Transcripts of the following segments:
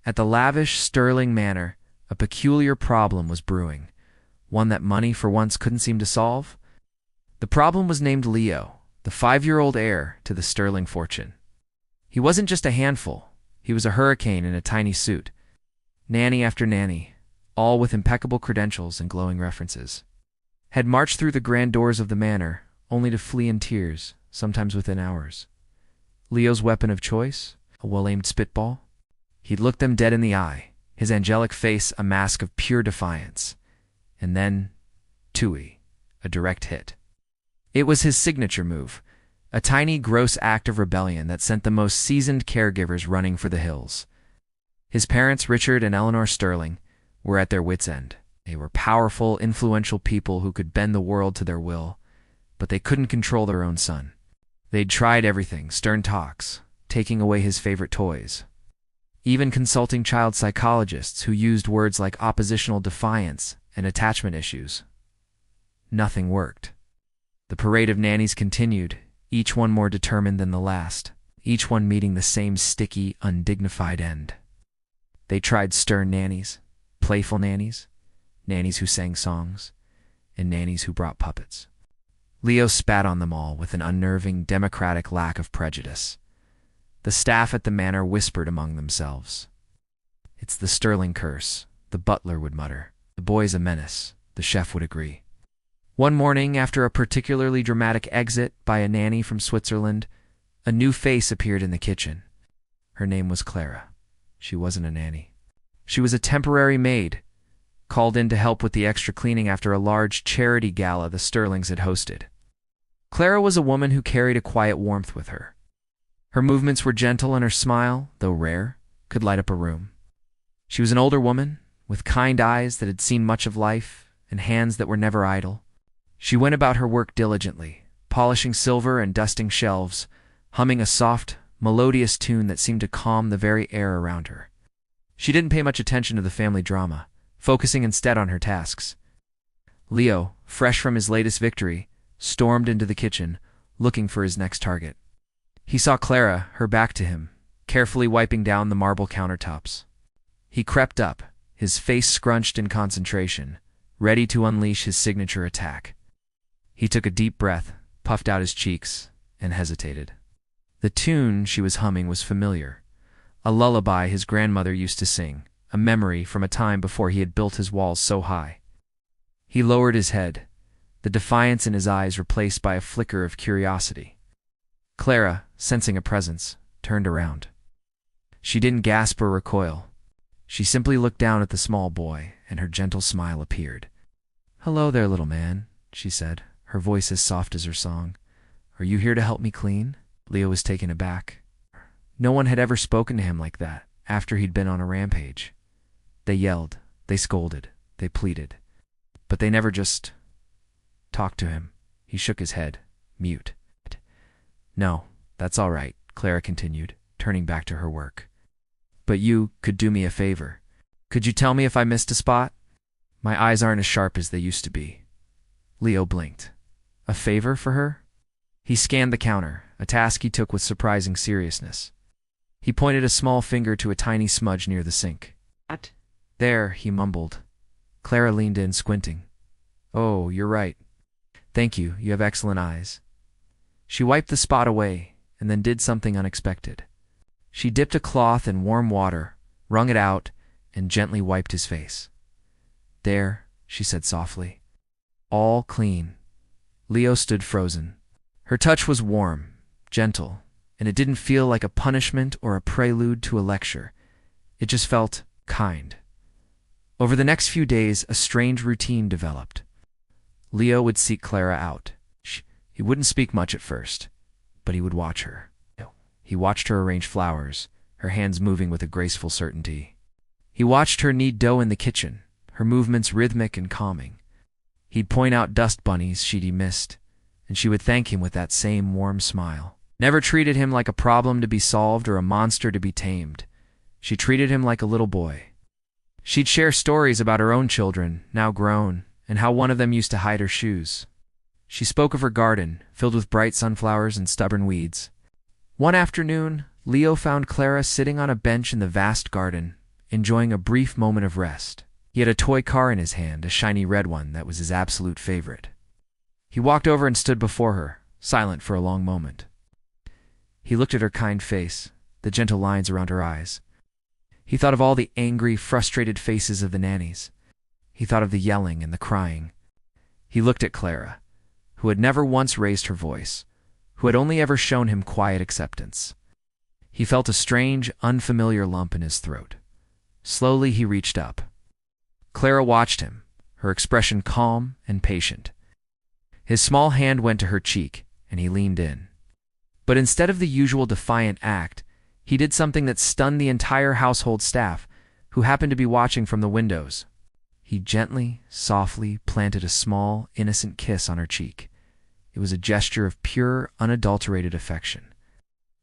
At the lavish Sterling manor, a peculiar problem was brewing, one that money for once couldn't seem to solve. The problem was named Leo, the 5-year-old heir to the Sterling fortune. He wasn't just a handful, he was a hurricane in a tiny suit. Nanny after nanny, all with impeccable credentials and glowing references, had marched through the grand doors of the manor, only to flee in tears, sometimes within hours. Leo's weapon of choice? A well-aimed spitball? He'd look them dead in the eye, his angelic face a mask of pure defiance. And then, Tui, a direct hit. It was his signature move, a tiny, gross act of rebellion that sent the most seasoned caregivers running for the hills. His parents, Richard and Eleanor Sterling, were at their wits' end. They were powerful, influential people who could bend the world to their will, but they couldn't control their own son. They'd tried everything, stern talks, taking away his favorite toys, even consulting child psychologists who used words like oppositional defiance and attachment issues. Nothing worked. The parade of nannies continued, each one more determined than the last, each one meeting the same sticky, undignified end. They tried stern nannies, playful nannies, nannies who sang songs, and nannies who brought puppets. Leo spat on them all with an unnerving, democratic lack of prejudice. The staff at the manor whispered among themselves. "It's the Sterling curse," the butler would mutter. "The boy's a menace," the chef would agree. One morning, after a particularly dramatic exit by a nanny from Switzerland, a new face appeared in the kitchen. Her name was Clara. She wasn't a nanny. She was a temporary maid, called in to help with the extra cleaning after a large charity gala the Sterlings had hosted. Clara was a woman who carried a quiet warmth with her. Her movements were gentle, and her smile, though rare, could light up a room. She was an older woman, with kind eyes that had seen much of life and hands that were never idle. She went about her work diligently, polishing silver and dusting shelves, humming a soft, melodious tune that seemed to calm the very air around her. She didn't pay much attention to the family drama, focusing instead on her tasks. Leo, fresh from his latest victory, stormed into the kitchen, looking for his next target. He saw Clara, her back to him, carefully wiping down the marble countertops. He crept up, his face scrunched in concentration, ready to unleash his signature attack. He took a deep breath, puffed out his cheeks, and hesitated. The tune she was humming was familiar, a lullaby his grandmother used to sing, a memory from a time before he had built his walls so high. He lowered his head, the defiance in his eyes replaced by a flicker of curiosity. Clara, sensing a presence, turned around. She didn't gasp or recoil. She simply looked down at the small boy, and her gentle smile appeared. "Hello there, little man," she said, her voice as soft as her song. "Are you here to help me clean?" Leo was taken aback. No one had ever spoken to him like that after he'd been on a rampage. They yelled, they scolded, they pleaded, but they never just talked to him. He shook his head, mute. "No, that's all right," Clara continued, turning back to her work. "But you could do me a favor. Could you tell me if I missed a spot? My eyes aren't as sharp as they used to be." Leo blinked. A favor for her? He scanned the counter, a task he took with surprising seriousness. He pointed a small finger to a tiny smudge near the sink. "What?" "There," he mumbled. Clara leaned in, squinting. "Oh, you're right. Thank you, you have excellent eyes." She wiped the spot away, and then did something unexpected. She dipped a cloth in warm water, wrung it out, and gently wiped his face. "There," she said softly. "All clean." Leo stood frozen. Her touch was warm, gentle, and it didn't feel like a punishment or a prelude to a lecture. It just felt kind. Over the next few days, a strange routine developed. Leo would seek Clara out. He wouldn't speak much at first, but he would watch her. He watched her arrange flowers, her hands moving with a graceful certainty. He watched her knead dough in the kitchen, her movements rhythmic and calming. He'd point out dust bunnies she'd missed, and she would thank him with that same warm smile. Never treated him like a problem to be solved or a monster to be tamed. She treated him like a little boy. She'd share stories about her own children, now grown, and how one of them used to hide her shoes. She spoke of her garden, filled with bright sunflowers and stubborn weeds. One afternoon, Leo found Clara sitting on a bench in the vast garden, enjoying a brief moment of rest. He had a toy car in his hand, a shiny red one that was his absolute favorite. He walked over and stood before her, silent for a long moment. He looked at her kind face, the gentle lines around her eyes. He thought of all the angry, frustrated faces of the nannies. He thought of the yelling and the crying. He looked at Clara, who had never once raised her voice, who had only ever shown him quiet acceptance. He felt a strange, unfamiliar lump in his throat. Slowly he reached up. Clara watched him, her expression calm and patient. His small hand went to her cheek, and he leaned in. But instead of the usual defiant act, he did something that stunned the entire household staff, who happened to be watching from the windows. He gently, softly planted a small, innocent kiss on her cheek. It was a gesture of pure, unadulterated affection.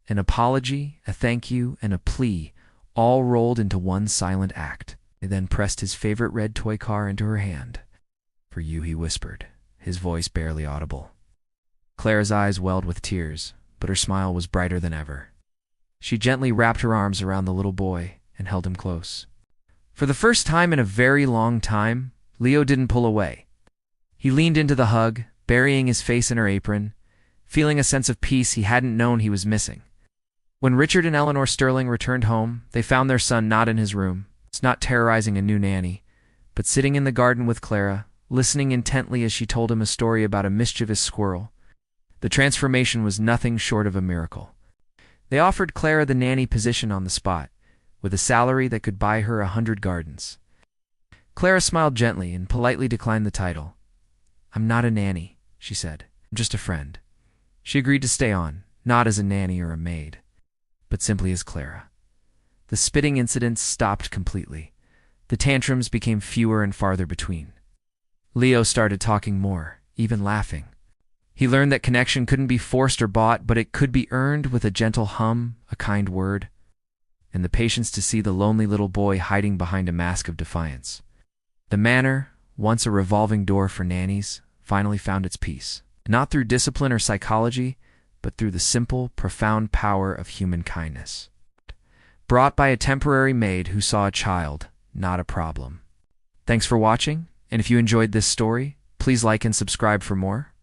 An apology, a thank you, and a plea, all rolled into one silent act. He then pressed his favorite red toy car into her hand. "For you," he whispered, his voice barely audible. Clara's eyes welled with tears, but her smile was brighter than ever. She gently wrapped her arms around the little boy and held him close. For the first time in a very long time, Leo didn't pull away. He leaned into the hug, burying his face in her apron, feeling a sense of peace he hadn't known he was missing. When Richard and Eleanor Sterling returned home, they found their son not in his room, not terrorizing a new nanny, but sitting in the garden with Clara, listening intently as she told him a story about a mischievous squirrel. The transformation was nothing short of a miracle. They offered Clara the nanny position on the spot, with a salary that could buy her 100 gardens. Clara smiled gently and politely declined the title. "I'm not a nanny," she said. "I'm just a friend." She agreed to stay on, not as a nanny or a maid, but simply as Clara. The spitting incidents stopped completely. The tantrums became fewer and farther between. Leo started talking more, even laughing. He learned that connection couldn't be forced or bought, but it could be earned with a gentle hum, a kind word, and the patience to see the lonely little boy hiding behind a mask of defiance. The manor, once a revolving door for nannies, finally found its peace, not through discipline or psychology, but through the simple, profound power of human kindness. Brought by a temporary maid who saw a child, not a problem. Thanks for watching, and if you enjoyed this story, please like and subscribe for more.